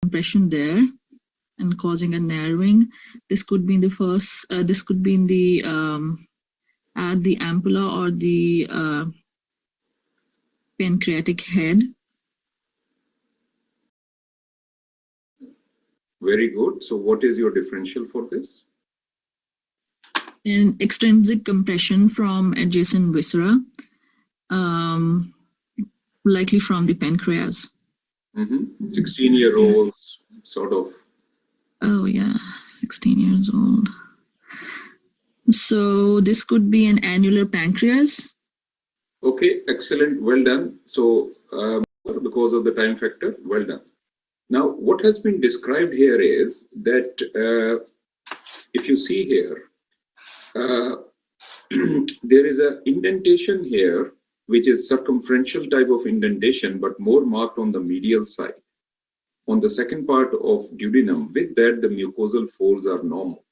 compression there and causing a narrowing. This could be in the first, this could be in the at the ampulla or the pancreatic head. Very good. So what is your differential for this? An extrinsic compression from adjacent viscera, likely from the pancreas. 16-year-olds sort of. Oh yeah, 16 years old. So this could be an annular pancreas. Okay, excellent, well done. So because of the time factor, well done. Now what has been described here is that if you see here, there is an indentation here, which is circumferential type of indentation, but more marked on the medial side. On the second part of duodenum, with that the mucosal folds are normal.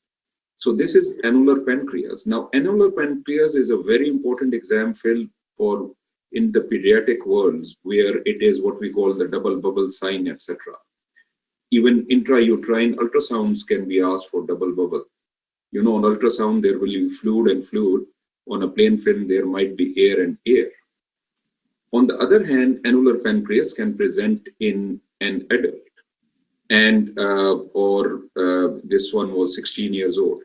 So this is annular pancreas. Now annular pancreas is a very important exam field for in the pediatric worlds, where it is what we call the double bubble sign, etc. Even intrauterine ultrasounds can be asked for double bubble. You know, on ultrasound there will be fluid and fluid. On a plain film there might be air and air. On the other hand, annular pancreas can present in an adult, and this one was 16 years old.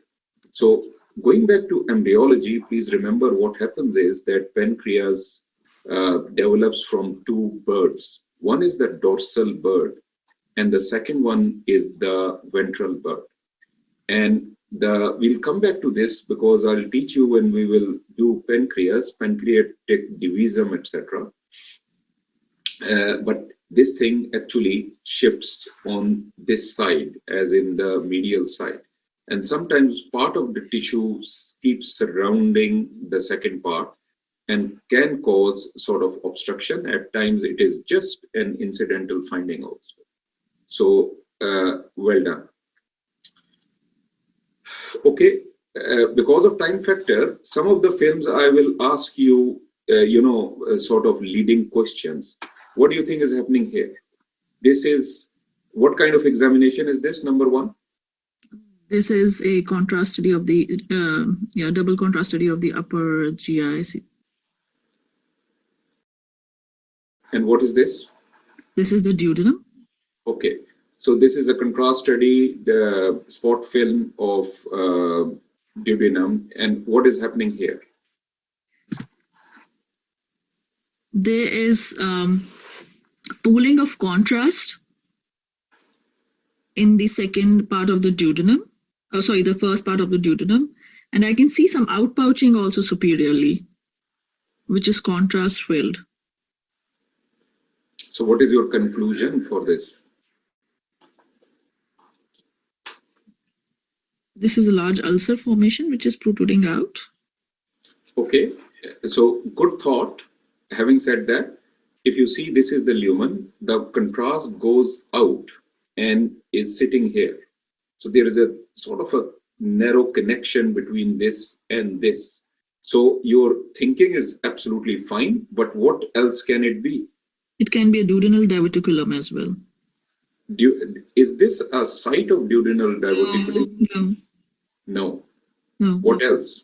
So going back to embryology, please remember what happens is that pancreas develops from two birds. One is the dorsal bird, and the second one is the ventral bird. And we'll come back to this because I'll teach you when we will do pancreas, pancreatic divisum, etc. But this thing actually shifts on this side, as in the medial side. And sometimes part of the tissue keeps surrounding the second part and can cause sort of obstruction. At times it is just an incidental finding also. So well done. Okay, because of time factor, some of the films I will ask you, sort of leading questions. What do you think is happening here? This is, what kind of examination is this, number one? This is a contrast study of the, double contrast study of the upper GI. And what is this? This is the duodenum. Okay, so this is a contrast study, the spot film of duodenum. And what is happening here? There is pooling of contrast in the second part of the duodenum. Oh, sorry, the first part of the duodenum. And I can see some outpouching also superiorly, which is contrast filled. So what is your conclusion for this? This is a large ulcer formation which is protruding out. Okay, so good thought. Having said that, if you see this is the lumen, the contrast goes out and is sitting here. So there is a sort of a narrow connection between this and this. So your thinking is absolutely fine, but what else can it be? It can be a duodenal diverticulum as well. Is this a site of duodenal diverticulum? No. No. No. What else?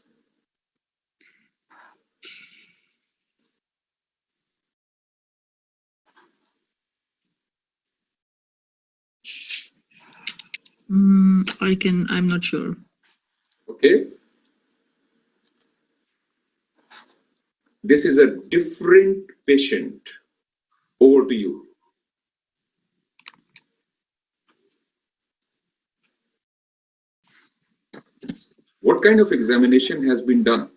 I'm not sure. Okay. This is a different patient. Over to you. What kind of examination has been done?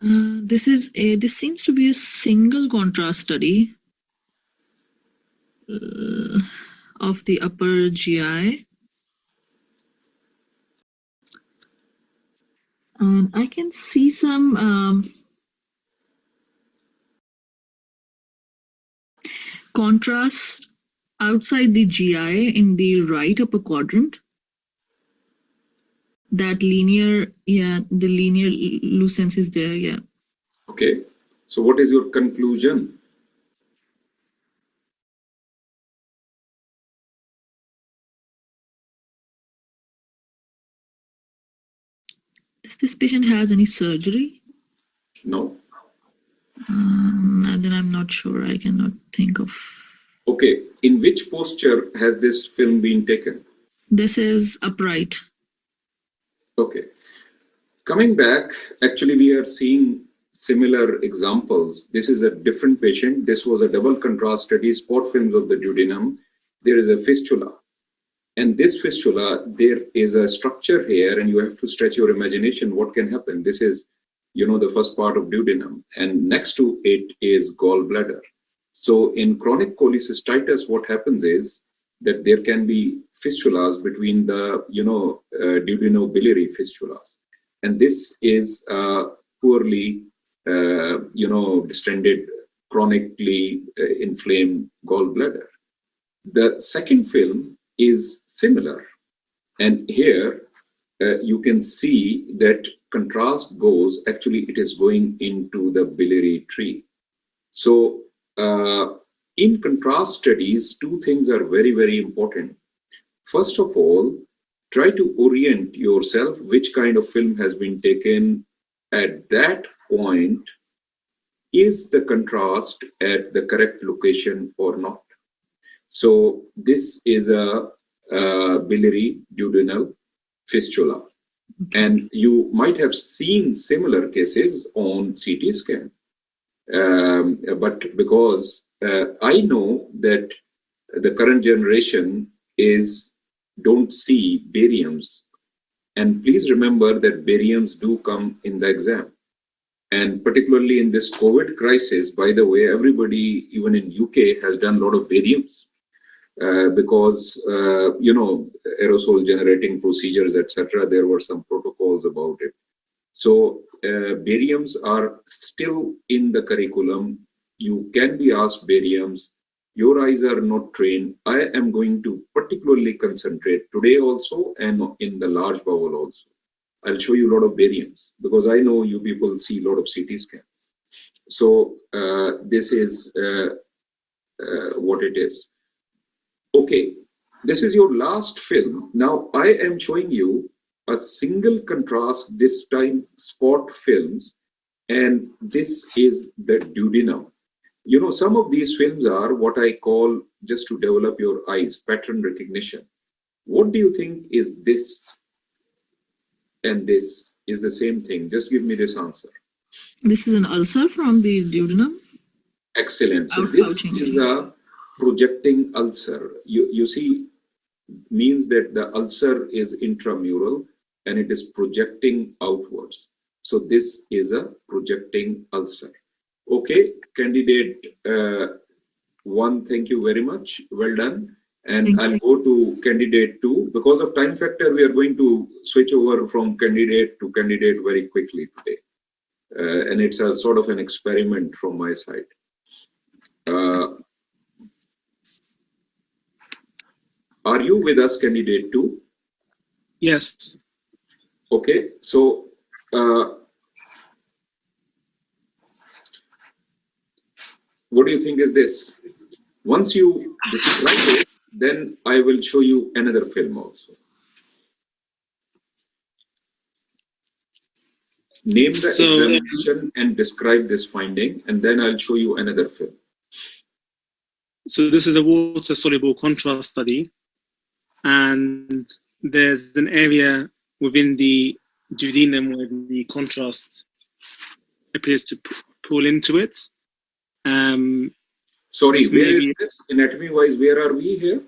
This seems to be a single contrast study of the upper GI. And I can see some contrast outside the GI in the right upper quadrant. That linear, the linear lucence is there, yeah. Okay, so what is your conclusion? This patient has any surgery? No. Then I'm not sure. I cannot think of. Okay. In which posture has this film been taken? This is upright. Okay. Coming back, actually, we are seeing similar examples. This is a different patient. This was a double contrast study, spot films of the duodenum. There is a fistula. And this fistula, there is a structure here, and you have to stretch your imagination. What can happen? This is, the first part of duodenum, and next to it is gallbladder. So in chronic cholecystitis, what happens is that there can be fistulas between the, duodenobiliary fistulas. And this is poorly, distended, chronically inflamed gallbladder. The second film is similar. And here you can see that contrast goes, actually, it is going into the biliary tree. So in contrast studies, two things are very, very important. First of all, try to orient yourself which kind of film has been taken at that point. Is the contrast at the correct location or not? So this is a biliary duodenal fistula. And you might have seen similar cases on CT scan. But because I know that the current generation don't see bariums. And please remember that bariums do come in the exam. And particularly in this COVID crisis, by the way, everybody, even in UK, has done a lot of bariums. Because aerosol generating procedures, etc. There were some protocols about it. So bariums are still in the curriculum. You can be asked bariums. Your eyes are not trained. I am going to particularly concentrate today also and in the large bowel also. I'll show you a lot of bariums because I know you people see a lot of CT scans. So this is what it is. Okay, this is your last film. Now I am showing you a single contrast, this time spot films, and this is the duodenum. Some of these films are what I call, just to develop your eyes, pattern recognition. What do you think is this and this is the same thing? Just give me this answer. This is an ulcer from the duodenum. Excellent. So this is a projecting ulcer. You see, means that the ulcer is intramural and it is projecting outwards. So this is a projecting ulcer. Okay, candidate one, thank you very much. Well done. And I'll go to candidate two. Because of time factor, we are going to switch over from candidate to candidate very quickly today. And it's a sort of an experiment from my side. Are you with us, candidate two? Yes. Okay, so what do you think is this? Once you describe it, then I will show you another film also. Name the examination and describe this finding, and then I'll show you another film. So this is a water-soluble contrast study, and there's an area within the duodenum where the contrast appears to pull into it. Sorry, where is this? Anatomy-wise, where are we here?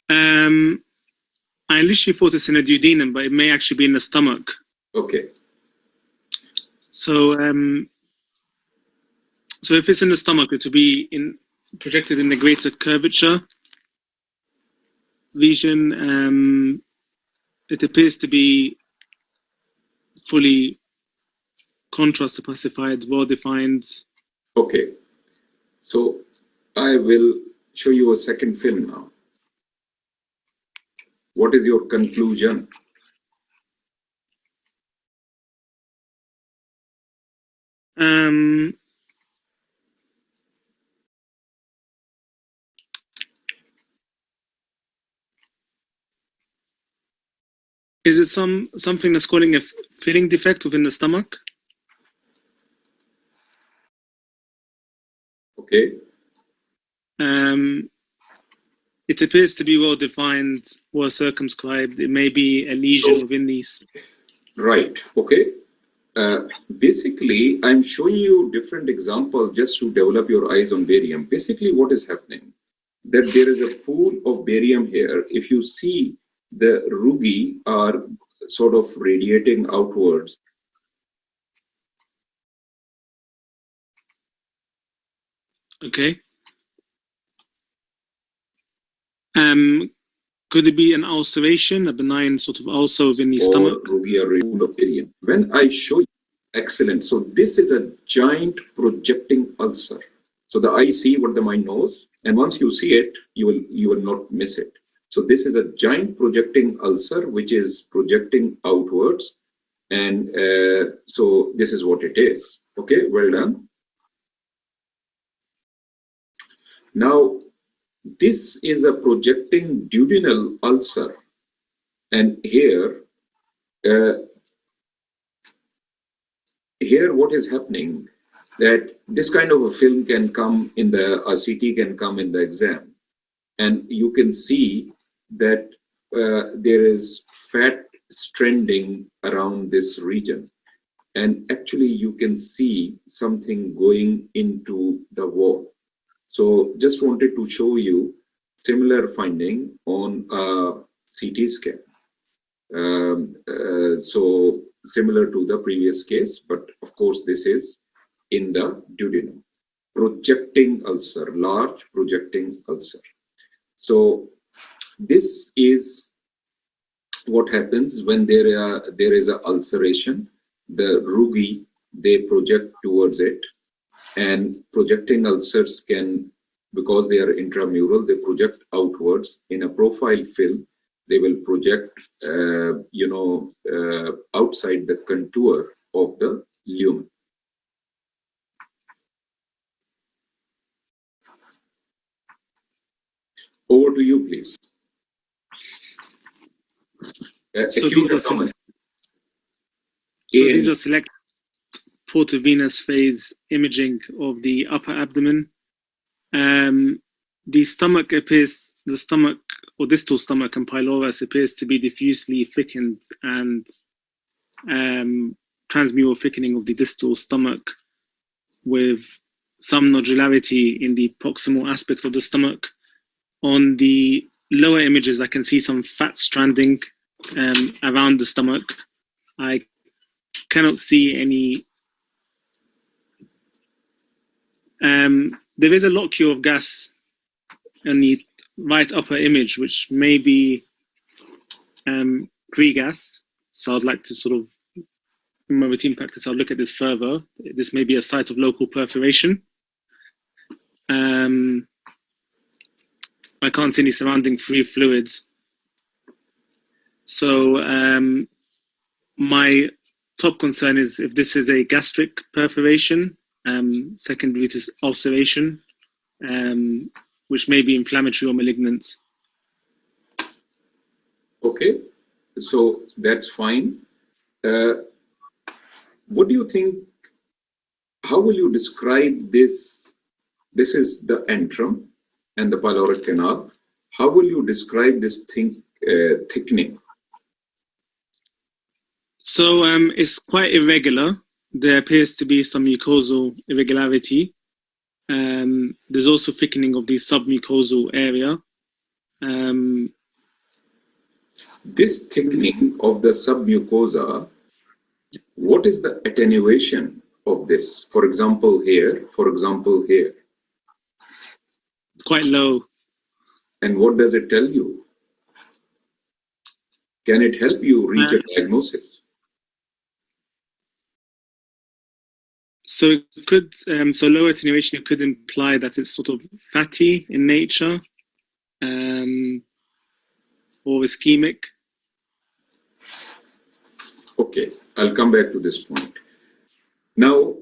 I literally thought it's in a duodenum, but it may actually be in the stomach. Okay. So, so if it's in the stomach, it will be projected in the greater curvature lesion. It appears to be fully contrast opacified, well defined. Okay. So I will show you a second film now. What is your conclusion? Is it something that's causing a filling defect within the stomach? Okay. It appears to be well defined, well circumscribed. It may be a lesion within these. Right. Okay. Basically, I'm showing you different examples just to develop your eyes on barium. Basically, what is happening? That there is a pool of barium here. If you see, the rugae are sort of radiating outwards. Okay. Could it be an ulceration, a benign sort of ulcer within the stomach? Rugae are a pool of barium. When I show you, excellent. So this is a giant projecting ulcer. So the eye see what the mind knows, and once you see it, you will not miss it. So this is a giant projecting ulcer which is projecting outwards, and so this is what it is. Okay, well done. Now this is a projecting duodenal ulcer, and here what is happening, that this kind of a film can come in the CT can come in the exam, and you can see that there is fat stranding around this region, and actually you can see something going into the wall. So just wanted to show you similar finding on CT scan. So similar to the previous case, but of course this is in the duodenum. Projecting ulcer, large projecting ulcer. So this is what happens when there is a ulceration. The rugae, they project towards it, and projecting ulcers can, because they are intramural, they project outwards. In a profile film, they will project outside the contour of the lumen. Over to you, please. So these are select portovenous phase imaging of the upper abdomen. The stomach or distal stomach and pylorus appears to be diffusely thickened, and transmural thickening of the distal stomach with some nodularity in the proximal aspect of the stomach. On the lower images, I can see some fat stranding around the stomach. I cannot see any. There is a locule of gas in the right upper image, which may be pre-gas. So I'd like to sort of, in my routine practice, I'll look at this further. This may be a site of local perforation. I can't see any surrounding free fluids. So my top concern is if this is a gastric perforation, secondary to ulceration, which may be inflammatory or malignant. Okay, so that's fine. What do you think, how will you describe this? This is the antrum and the pyloric canal. How will you describe this thickening? So it's quite irregular. There appears to be some mucosal irregularity. There's also thickening of the submucosal area. This thickening of the submucosa, what is the attenuation of this? For example, here, for example, here. It's quite low. And what does it tell you? Can it help you reach a diagnosis? So it could, so low attenuation could imply that it's sort of fatty in nature, or ischemic. Okay, I'll come back to this point. Now,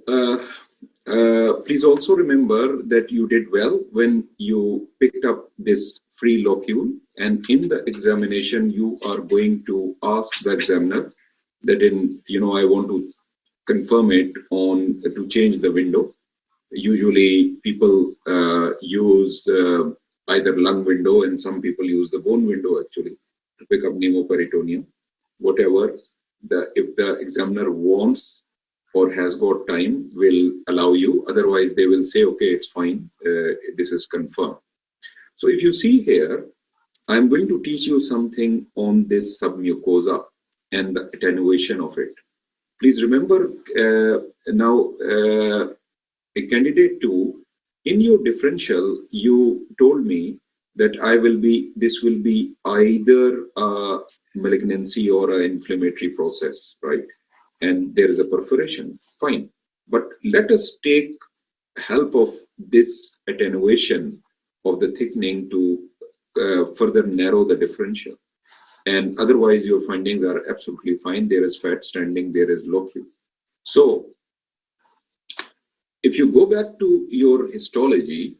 please also remember that you did well when you picked up this free locule, and in the examination you are going to ask the examiner that I want to confirm it on to change the window. Usually people use either lung window, and some people use the bone window actually to pick up pneumoperitoneum. Whatever if the examiner wants or has got time, will allow you. Otherwise they will say, okay, it's fine, this is confirmed. So if you see here, I'm going to teach you something on this submucosa and the attenuation of it. Please remember now, a candidate 2, in your differential, you told me that this will be either a malignancy or an inflammatory process, right? And there is a perforation, fine. But let us take help of this attenuation of the thickening to further narrow the differential. And otherwise your findings are absolutely fine. There is fat standing, there is locule. So if you go back to your histology,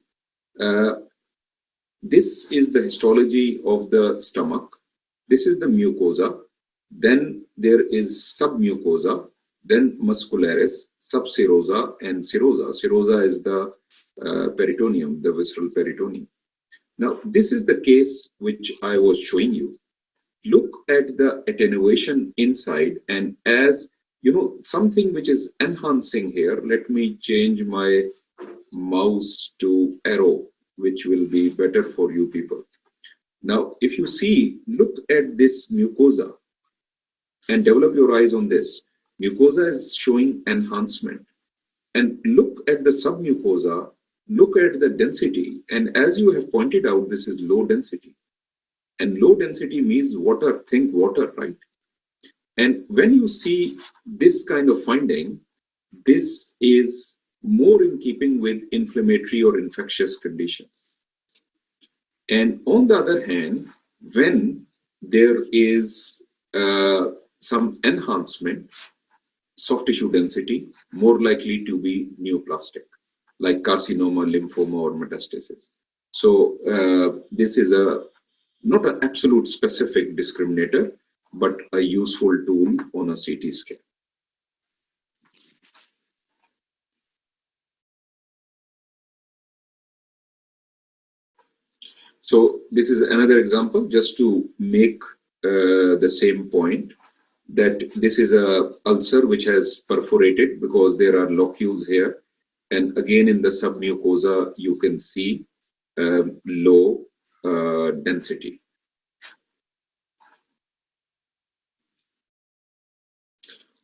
this is the histology of the stomach. This is the mucosa. Then there is submucosa, then muscularis, subserosa, and serosa. Serosa is the peritoneum, the visceral peritoneum. Now, this is the case which I was showing you. Look at the attenuation inside, and as you know, something which is enhancing here, let me change my mouse to arrow, which will be better for you people. Now, if you see, look at this mucosa and develop your eyes on this. Mucosa is showing enhancement. And look at the submucosa, look at the density. And as you have pointed out, this is low density. And low density means water, think water, right? And when you see this kind of finding, this is more in keeping with inflammatory or infectious conditions. And on the other hand, when there is some enhancement, soft tissue density, more likely to be neoplastic, like carcinoma, lymphoma, or metastasis. So this is not an absolute specific discriminator, but a useful tool on a CT scan. So this is another example just to make the same point, that this is a ulcer which has perforated because there are locules here. And again, in the submucosa, you can see low density.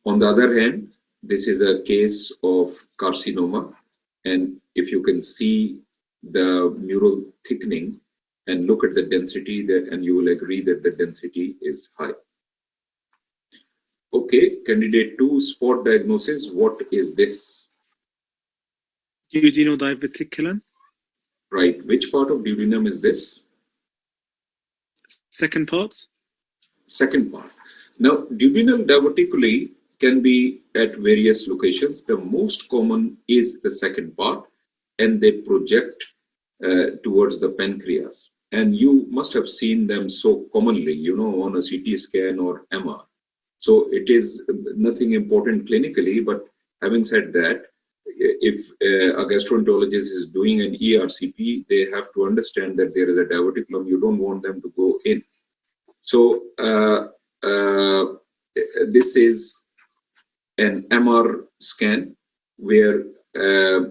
On the other hand, this is a case of carcinoma. And if you can see the mural thickening and look at the density there, and you will agree that the density is high. Okay, candidate 2, spot diagnosis. What is this? Duodenal diverticulum. Right. Which part of duodenum is this? Second part. Second part. Now, duodenal diverticuli can be at various locations. The most common is the second part, and they project towards the pancreas. And you must have seen them so commonly, you know, on a CT scan or MR. So it is nothing important clinically, but having said that, if a gastroenterologist is doing an ERCP, they have to understand that there is a diverticulum. You don't want them to go in. So this is an MR scan where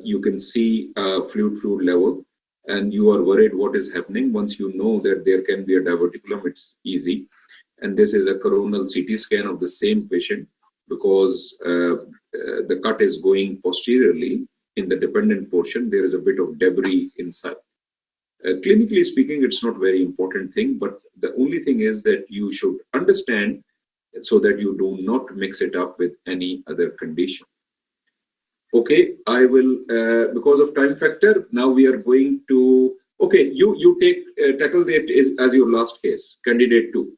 you can see fluid level, and you are worried what is happening. Once you know that there can be a diverticulum, it's easy. And this is a coronal CT scan of the same patient, because the cut is going posteriorly. In the dependent portion, there is a bit of debris inside. Clinically speaking, it's not very important thing, but the only thing is that you should understand so that you do not mix it up with any other condition. Okay, I will, because of time factor, now we are going to, okay, you tackle that as your last case, candidate 2.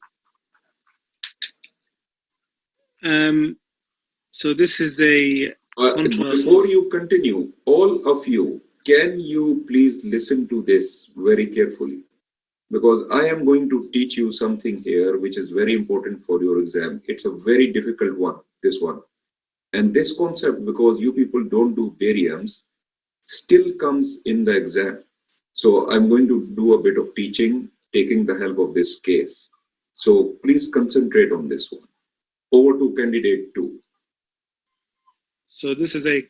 So this is a contrast. Before you continue, all of you, can you please listen to this very carefully? because I am going to teach you something here which is very important for your exam. It's a very difficult one, this one. And this concept, because you people don't do bariums, still comes in the exam. So I'm going to do a bit of teaching, taking the help of this case. So please concentrate on this one. Over to candidate 2. So this is a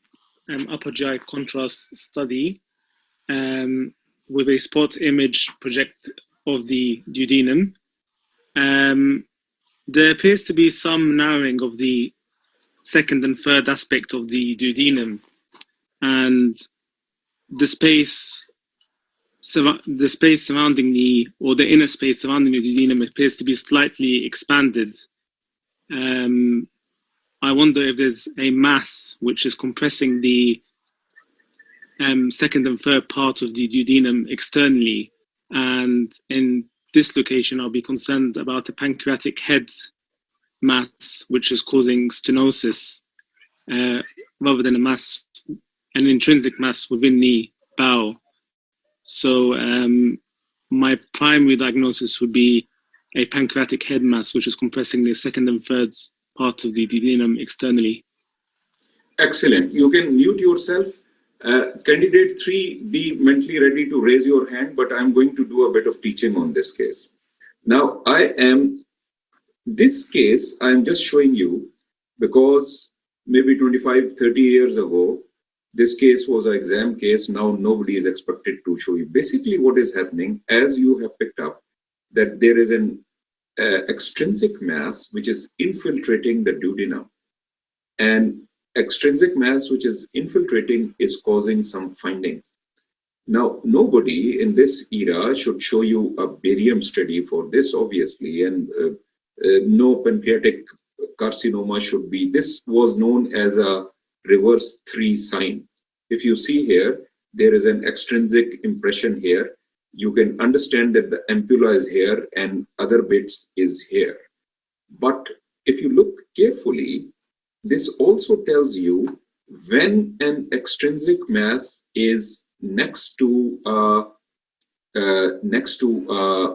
upper GI contrast study with a spot image project of the duodenum. There appears to be some narrowing of the second and third aspect of the duodenum, and the space surrounding the inner space surrounding the duodenum appears to be slightly expanded. I wonder if there's a mass which is compressing the second and third part of the duodenum externally, and in this location I'll be concerned about a pancreatic head mass which is causing stenosis rather than an intrinsic mass within the bowel. So my primary diagnosis would be a pancreatic head mass which is compressing the second and third part of the duodenum externally. Excellent. You can mute yourself. Candidate 3, be mentally ready to raise your hand, but I'm going to do a bit of teaching on this case. Now, this case, I'm just showing you because maybe 25, 30 years ago, this case was an exam case. Now, nobody is expected to show you. Basically, what is happening, as you have picked up, that there is an extrinsic mass which is infiltrating the duodenum. And extrinsic mass which is infiltrating is causing some findings. Now, nobody in this era should show you a barium study for this, obviously, and no pancreatic carcinoma should be. This was known as a reverse 3 sign. If you see here, there is an extrinsic impression here. You can understand that the ampulla is here and other bits is here. But if you look carefully, this also tells you when an extrinsic mass is next to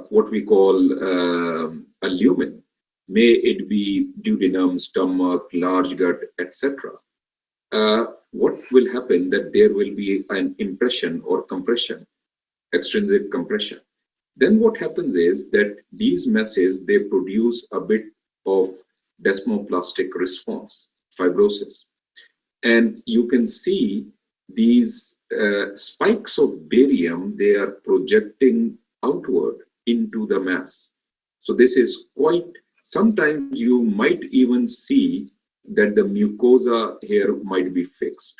what we call a lumen, may it be duodenum, stomach, large gut, etc. What will happen that there will be an impression or compression, extrinsic compression. Then what happens is that these masses, they produce a bit of desmoplastic response, fibrosis. And you can see these spikes of barium, they are projecting outward into the mass. So this is quite, sometimes you might even see that the mucosa here might be fixed.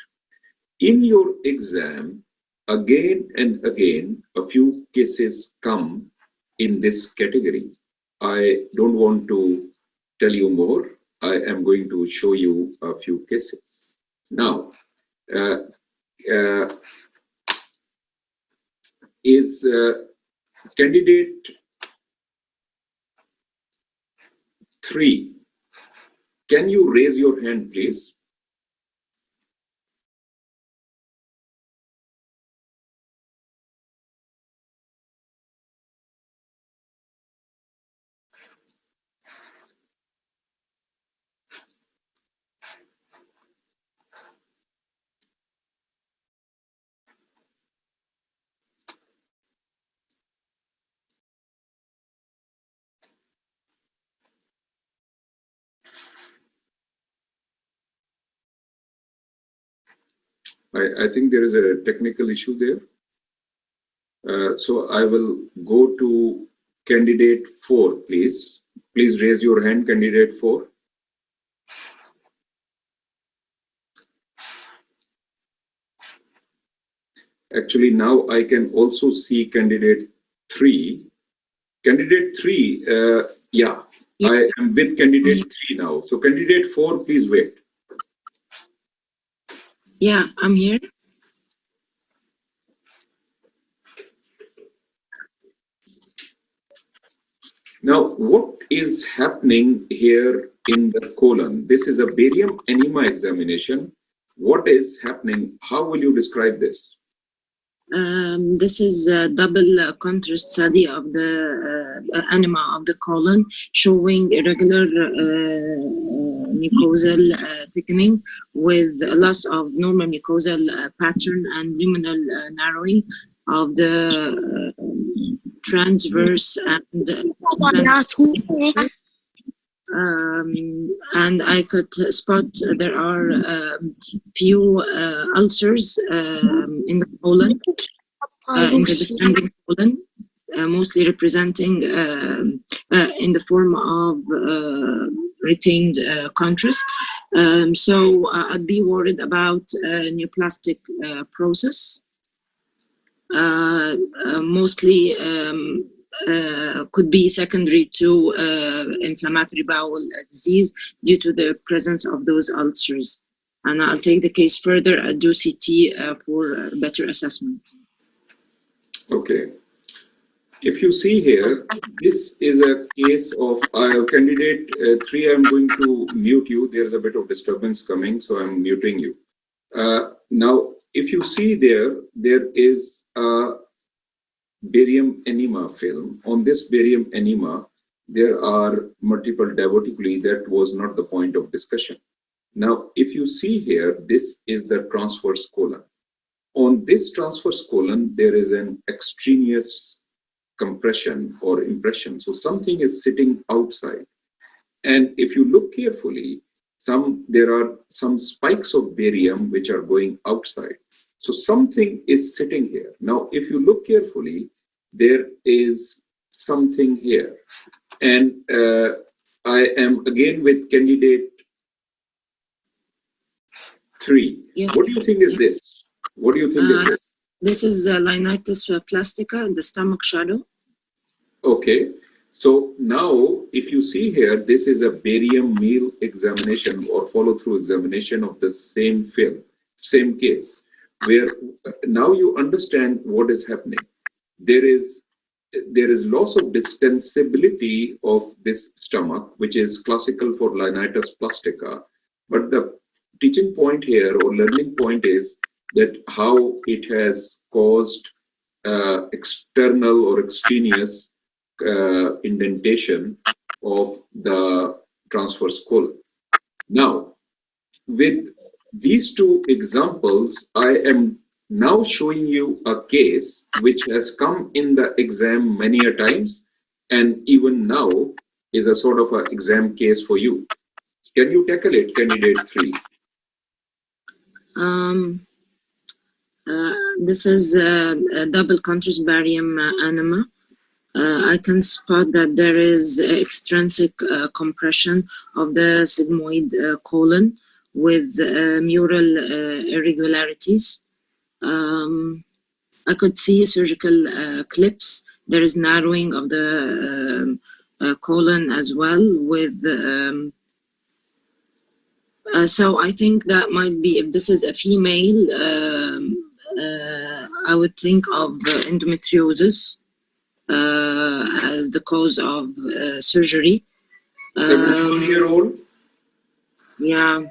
In your exam, again and again, a few cases come in this category. I don't want to tell you more. I am going to show you a few cases. Now, is candidate 3. Can you raise your hand, please? I think there is a technical issue there. So I will go to candidate 4, please. Please raise your hand, candidate 4. Actually, now I can also see candidate 3. Candidate 3, yeah, I am with candidate 3 now. So candidate 4, please wait. Yeah, I'm here. Now, what is happening here in the colon? This is a barium enema examination. What is happening? How will you describe this? This is a double contrast study of the enema of the colon, showing irregular mucosal thickening with a loss of normal mucosal pattern and luminal narrowing of the transverse and and I could spot there are few ulcers in the colon, in the descending colon, mostly representing in the form of retained contrast. So I'd be worried about neoplastic process. Mostly could be secondary to inflammatory bowel disease due to the presence of those ulcers. And I'll take the case further, I'll do CT for better assessment. Okay. If you see here, this is a case of candidate 3. I'm going to mute you. There's a bit of disturbance coming, so I'm muting you. Now, if you see there is a barium enema film. On this barium enema, there are multiple diverticuli. That was not the point of discussion. Now, if you see here, this is the transverse colon. On this transverse colon, there is an extraneous compression or impression. So something is sitting outside. And if you look carefully, there are some spikes of barium which are going outside. So something is sitting here. Now, if you look carefully, there is something here. And I am again with candidate 3. Yes. What do you think is this? What do you think is this? This is linitis plastica in the stomach shadow. Okay. So now, if you see here, this is a barium meal examination or follow-through examination of the same film, same case, where now you understand what is happening. There is loss of distensibility of this stomach, which is classical for linitis plastica. But the teaching point here or learning point is that how it has caused external or extraneous indentation of the transverse colon. Now, with these two examples, I am now showing you a case which has come in the exam many a times, and even now is a sort of an exam case for you. Can you tackle it, candidate 3? This is a double contrast barium enema. I can spot that there is extrinsic compression of the sigmoid colon with mural irregularities. I could see surgical clips. There is narrowing of the colon as well with so I think that might be, if this is a female, I would think of endometriosis as the cause of surgery. 71-year-old? Yeah.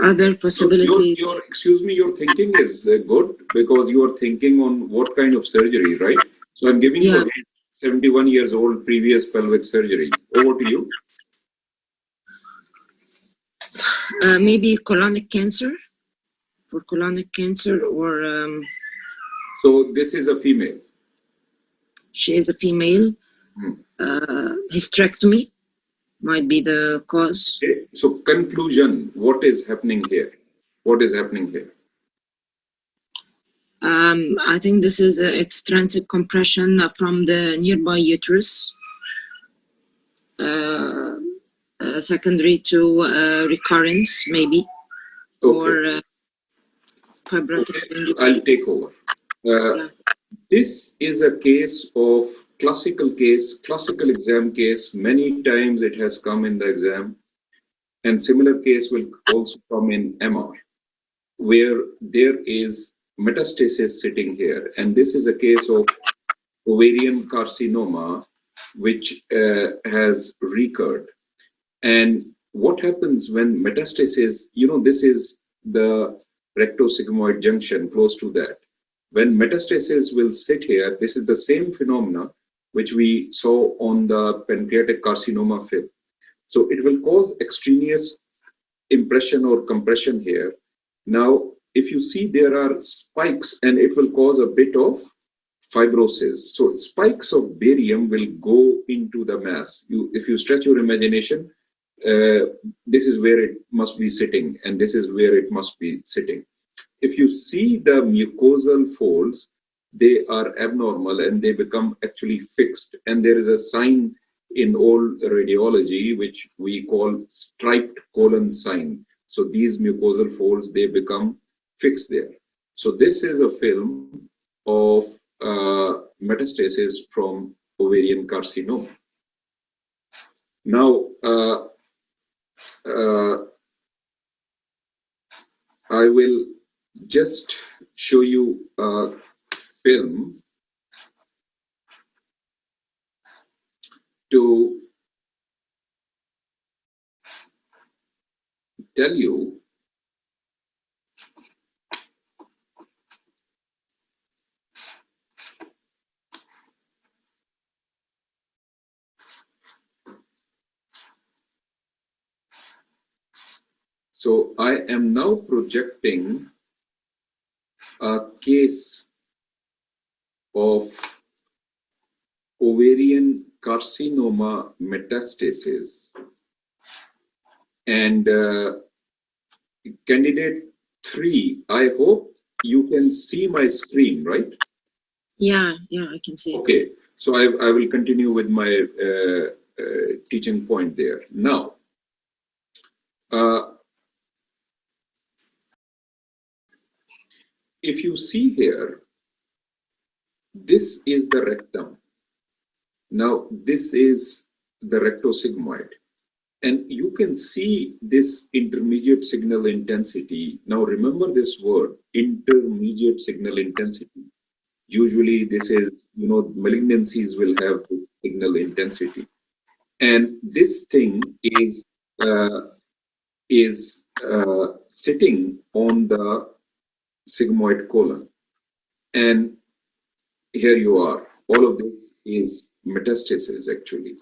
Other possibility. Excuse me, your thinking is good because you are thinking on what kind of surgery, right? So I'm giving you a 71 years old previous pelvic surgery. Over to you. Maybe colonic cancer, for colonic cancer, or so this is a female. She is a female. Hysterectomy might be the cause. Okay. So conclusion, what is happening here? What is happening here? I think this is an extrinsic compression from the nearby uterus, secondary to recurrence, maybe, or fibrotic. Okay. I'll take over. This is a case of classical exam case. Many times it has come in the exam, and similar case will also come in MR, where there is metastasis sitting here, and this is a case of ovarian carcinoma which has recurred. And what happens when metastasis, this is the rectosigmoid junction, close to that. When metastasis will sit here, this is the same phenomena which we saw on the pancreatic carcinoma film. So it will cause extraneous impression or compression here. Now, if you see, there are spikes and it will cause a bit of fibrosis. So spikes of barium will go into the mass. If you stretch your imagination, this is where it must be sitting, and this is where it must be sitting. If you see the mucosal folds, they are abnormal and they become actually fixed. And there is a sign in old radiology which we call striped colon sign. So these mucosal folds, they become fixed there. So this is a film of metastasis from ovarian carcinoma. Now, I will just show you a film to tell you so I am now projecting a case of ovarian carcinoma metastasis, and candidate 3, I hope you can see my screen, right? Yeah, I can see it. Okay, so I will continue with my teaching point there. Now, if you see here, this is the rectum. Now, this is the rectosigmoid. And you can see this intermediate signal intensity. Now, remember this word, intermediate signal intensity. Usually, this is, malignancies will have this signal intensity. And this thing is sitting on the sigmoid colon. And here you are. All of this is metastasis, actually.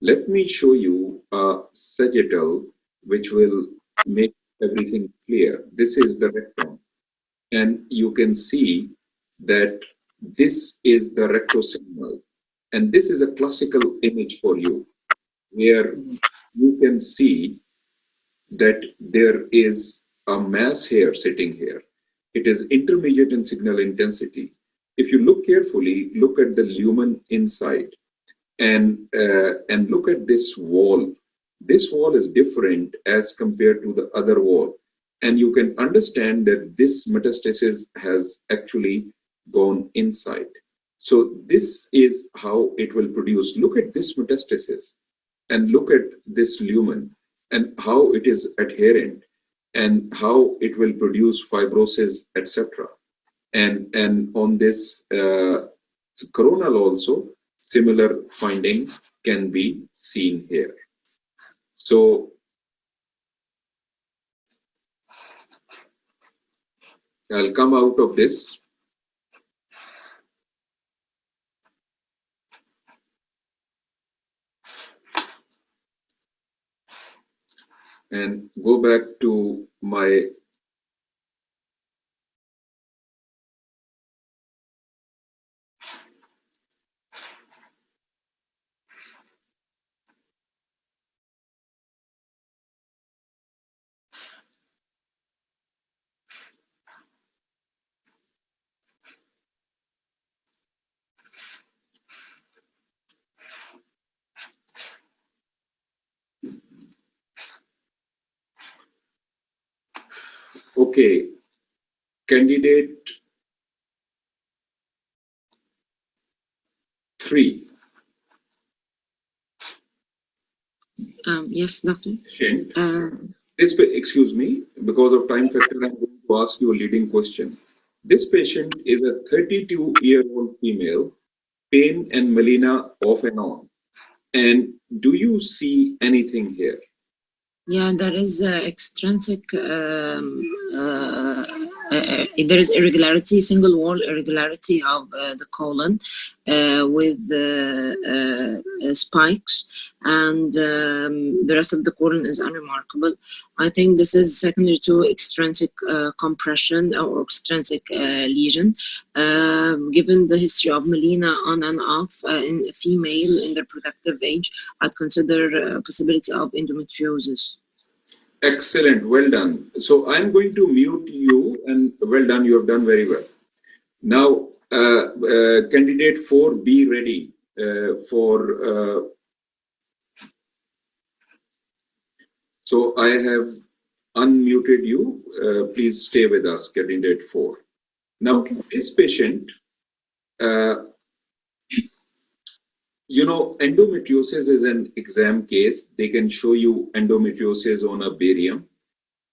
Let me show you a sagittal which will make everything clear. This is the rectum. And you can see that this is the rectosigmoid. And this is a classical image for you, where you can see that there is a mass here sitting here. It is intermediate in signal intensity. If you look carefully, look at the lumen inside and look at this wall. This wall is different as compared to the other wall. And you can understand that this metastasis has actually gone inside. So this is how it will produce. Look at this metastasis and look at this lumen and how it is adherent and how it will produce fibrosis, etc. And on this coronal also, similar finding can be seen here. So I'll come out of this. And go back to my okay, candidate 3. Yes, doctor. Excuse me, because of time factor, I'm going to ask you a leading question. This patient is a 32-year-old female, pain and melena off and on. And do you see anything here? Yeah, there is extrinsic, there is irregularity, single wall irregularity of the colon with spikes, and the rest of the colon is unremarkable. I think this is secondary to extrinsic compression or extrinsic lesion. Given the history of melena on and off in a female in the reproductive age, I'd consider possibility of endometriosis. Excellent, well done. So I'm going to mute you, and well done, you have done very well. Now, candidate 4, be ready for. So I have unmuted you. Please stay with us, candidate 4. Now, this patient, you know, endometriosis is an exam case. They can show you endometriosis on a barium,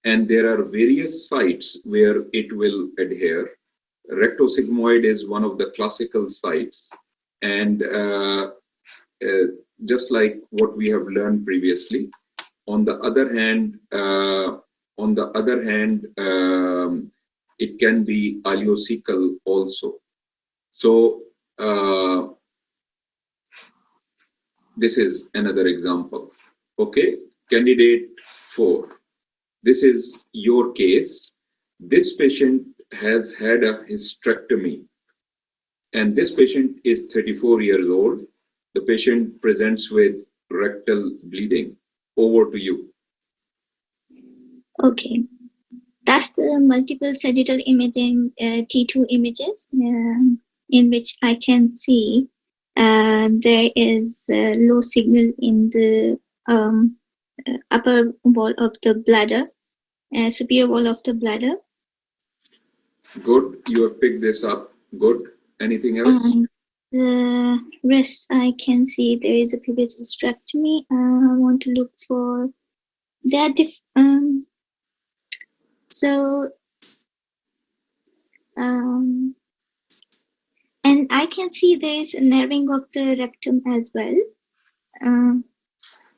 and there are various sites where it will adhere. Rectosigmoid is one of the classical sites, and just like what we have learned previously. On the other hand, it can be ileocecal also. So this is another example. Okay, candidate 4. This is your case. This patient has had a hysterectomy, and this patient is 34 years old. The patient presents with rectal bleeding. Over to you. Okay, that's the multiple sagittal imaging T2 images in which I can see there is low signal in the upper wall of the bladder, superior wall of the bladder. Good, you have picked this up. Good. Anything else? The rest I can see there is a pubic hysterectomy. I want to look for that. And I can see there is a narrowing of the rectum as well.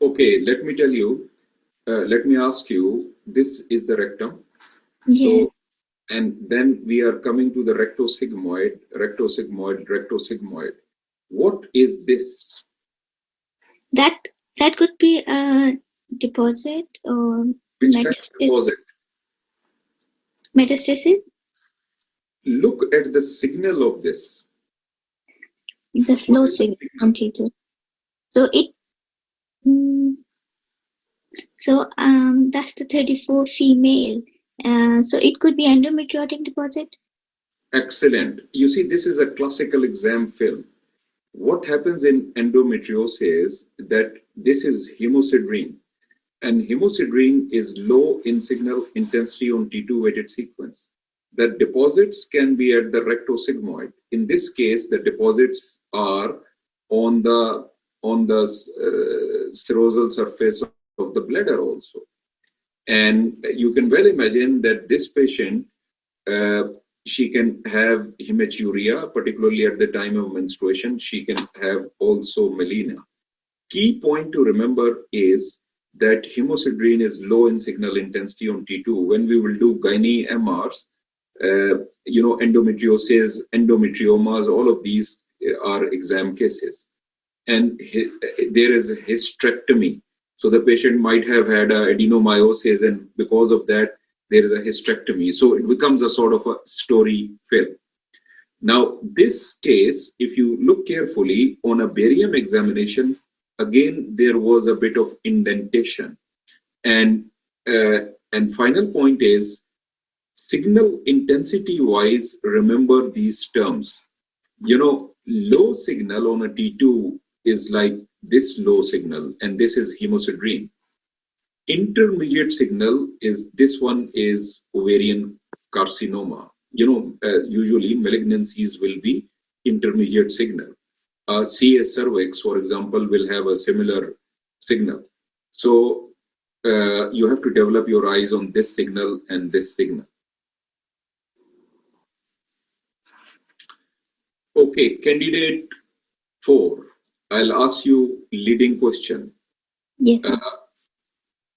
Okay, let me tell you. Let me ask you. This is the rectum. Yes. So, and then we are coming to the rectosigmoid. What is this? That could be a deposit or Which kind of deposit? Metastasis. Look at the signal of this. The slow signal from T2. So it. That's the 34 female. So it could be endometriotic deposit. Excellent. You see, this is a classical exam film. What happens in endometriosis that this is hemosiderin, and hemosiderin is low in signal intensity on T2 weighted sequence. The deposits can be at the rectosigmoid. In this case, the deposits are on the serosal surface of the bladder also. And you can well imagine that this patient, she can have hematuria, particularly at the time of menstruation. She can have also melena. Key point to remember is that hemosiderin is low in signal intensity on T2. When we will do gynae MRs, you know, endometriosis, endometriomas, all of these are exam cases. And there is a hysterectomy. So the patient might have had adenomyosis, and because of that, there is a hysterectomy. So it becomes a sort of a story film. Now, this case, if you look carefully on a barium examination, again, there was a bit of indentation. And final point is, signal intensity wise, remember these terms. You know, low signal on a T2 is like this low signal, and this is hemosiderin. Intermediate signal is this one is ovarian carcinoma. You know, usually malignancies will be intermediate signal. CA cervix, for example, will have a similar signal. So you have to develop your eyes on this signal and this signal. Okay, candidate 4. I'll ask you leading question. Yes.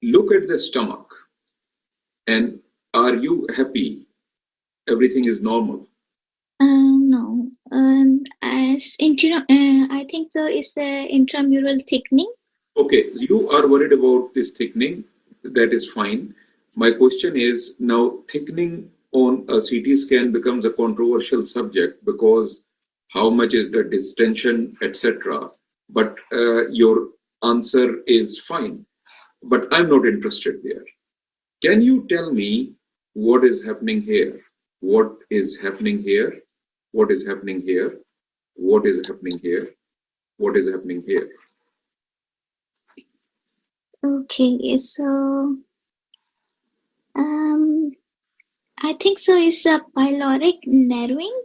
look at the stomach, and are you happy? Everything is normal. No. I think so. It's a intramural thickening. Okay, you are worried about this thickening. That is fine. My question is now thickening on a CT scan becomes a controversial subject because how much is the distension, etc. But your answer is fine. But I'm not interested there. Can you tell me what is happening here? What is happening here? What is happening here? What is happening here? What is happening here? Okay, so I think so. It's a pyloric narrowing.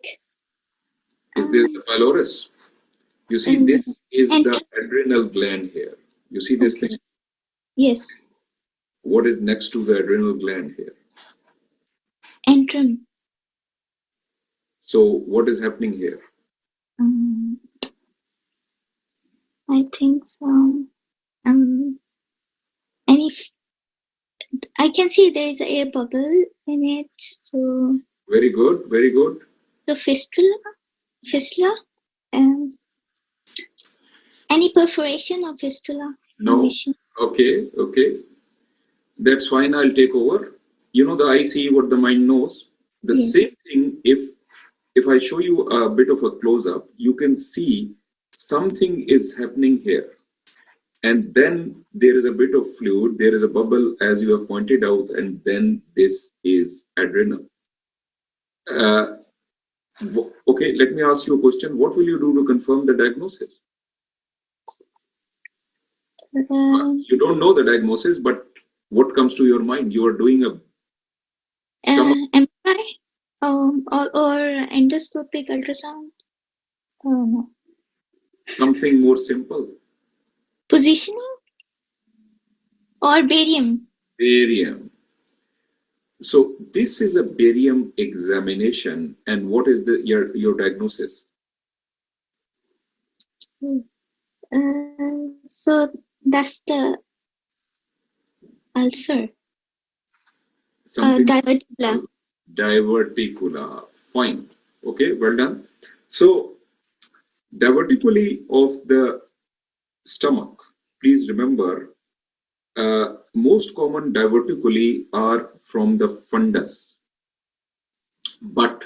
Is this the pylorus? You see, this is the adrenal gland here. You see this thing? Yes. What is next to the adrenal gland here? Antrum. So what is happening here? I think so. And if I can see there is a air bubble in it, so Very good, very good. the fistula, any perforation of fistula? No. Formation. Okay, okay. That's fine. I'll take over. You know the eye see what the mind knows. The Yes. same thing. If I show you a bit of a close up, you can see something is happening here. And then there is a bit of fluid, there is a bubble as you have pointed out, and then this is adrenal. Okay, let me ask you a question. What will you do to confirm the diagnosis? You don't know the diagnosis, but what comes to your mind? You are doing a MRI or endoscopic ultrasound. Oh no. something more simple. Positioning or barium. Barium. So this is a barium examination, and what is your diagnosis? So that's the ulcer. Something Diverticular. diverticular. Fine. Okay, well done. So diverticuli of the stomach. Please remember, most common diverticuli are from the fundus. But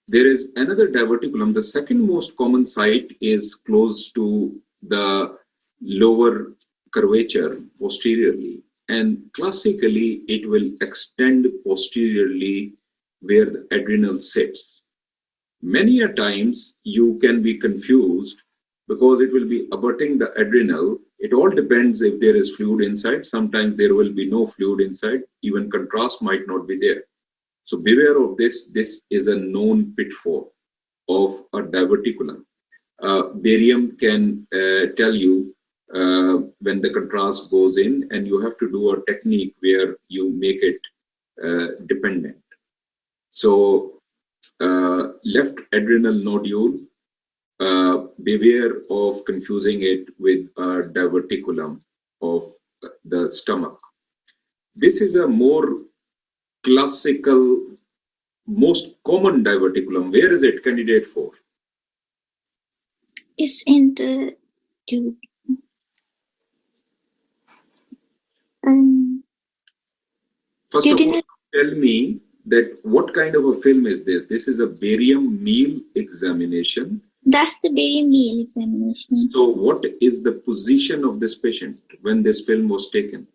there is another diverticulum. The second most common site is close to the lower curvature posteriorly. And classically, it will extend posteriorly where the adrenal sits. Many a times you can be confused because it will be abutting the adrenal. It all depends if there is fluid inside. Sometimes there will be no fluid inside. Even contrast might not be there. So beware of this. This is a known pitfall of a diverticulum. Barium can tell you when the contrast goes in, and you have to do a technique where you make it dependent. So left adrenal nodule, beware of confusing it with a diverticulum of the stomach. This is a more classical, most common diverticulum. Where is it, candidate 4? It's in the tube. First of all, tell me that what kind of a film is this? This is a barium meal examination. That's the barium meal examination. So what is the position of this patient when this film was taken?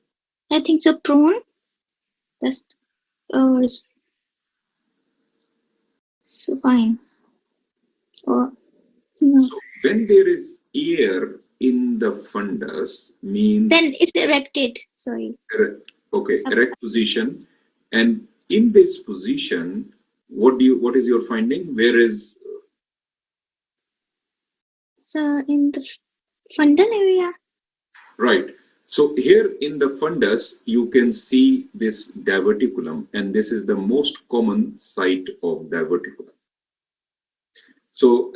I think so. Prone. That's supine. Or no. So when there is air in the fundus, means then it's erected. Sorry. Okay, erect position. And in this position, what is your finding? Where is? So in the fundal area. Right. So here in the fundus, you can see this diverticulum, and this is the most common site of diverticulum. So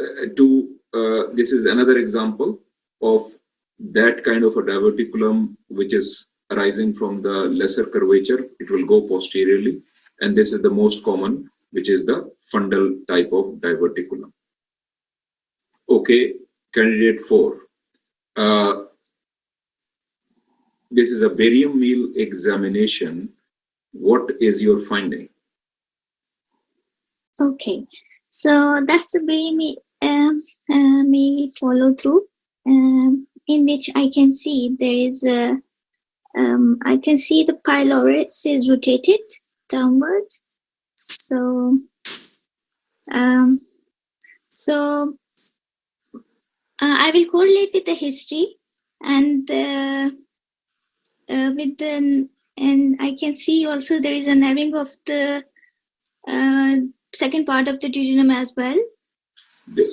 this is another example of that kind of a diverticulum, which is arising from the lesser curvature, it will go posteriorly. And this is the most common, which is the fundal type of diverticulum. Okay, candidate 4. This is a barium meal examination. What is your finding? Okay, so that's the may follow through, in which I can see there is a, I can see the pylorus is rotated downwards. So, I will correlate with the history and with the, and I can see also there is a narrowing of the second part of the duodenum as well.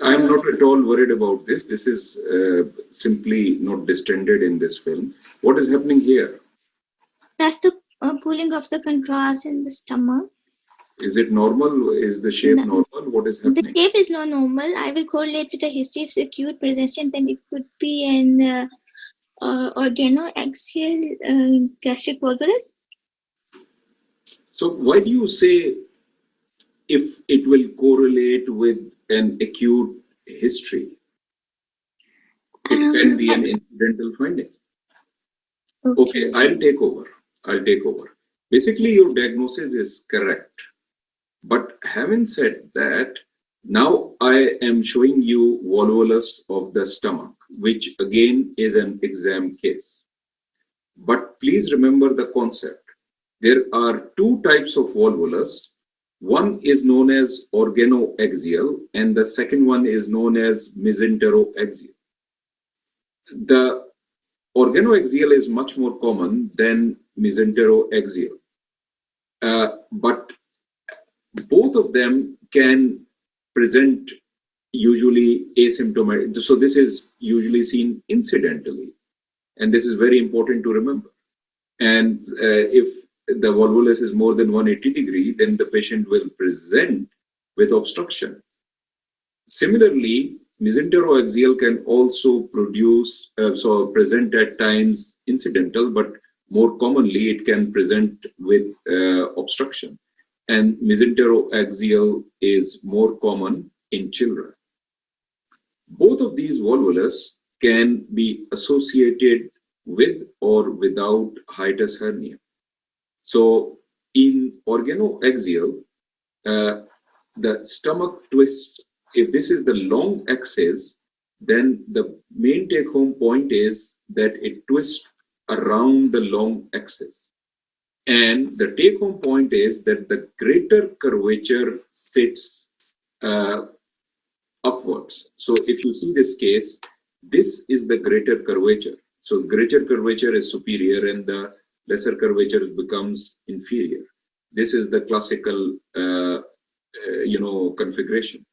I'm not at all worried about this. This is simply not distended in this film. What is happening here? That's the pooling of the contrast in the stomach. Is it normal? Is the shape normal? What is happening? The shape is not normal. I will correlate with the history of acute presentation. Then it could be an organoaxial gastric volvulus. So why do you say if it will correlate with an acute history? It can be an incidental finding. Okay, I'll take over. Basically, your diagnosis is correct. But having said that, now I am showing you volvulus of the stomach, which again is an exam case. But please remember the concept. There are two types of volvulus. One is known as organoaxial and the second one is known as mesenteroaxial. The organoaxial is much more common than mesenteroaxial. But both of them can present usually asymptomatic. So this is usually seen incidentally. And this is very important to remember. And if the volvulus is more than 180 degrees, then the patient will present with obstruction. Similarly, mesenteroaxial can also present at times incidental, but more commonly it can present with obstruction. And mesenteroaxial is more common in children. Both of these volvulus can be associated with or without hiatus hernia. So in organoaxial, the stomach twists. If this is the long axis, then the main take-home point is that it twists around the long axis. And the take-home point is that the greater curvature sits upwards. So if you see this case, this is the greater curvature. So greater curvature is superior and the lesser curvature becomes inferior. This is the classical configuration.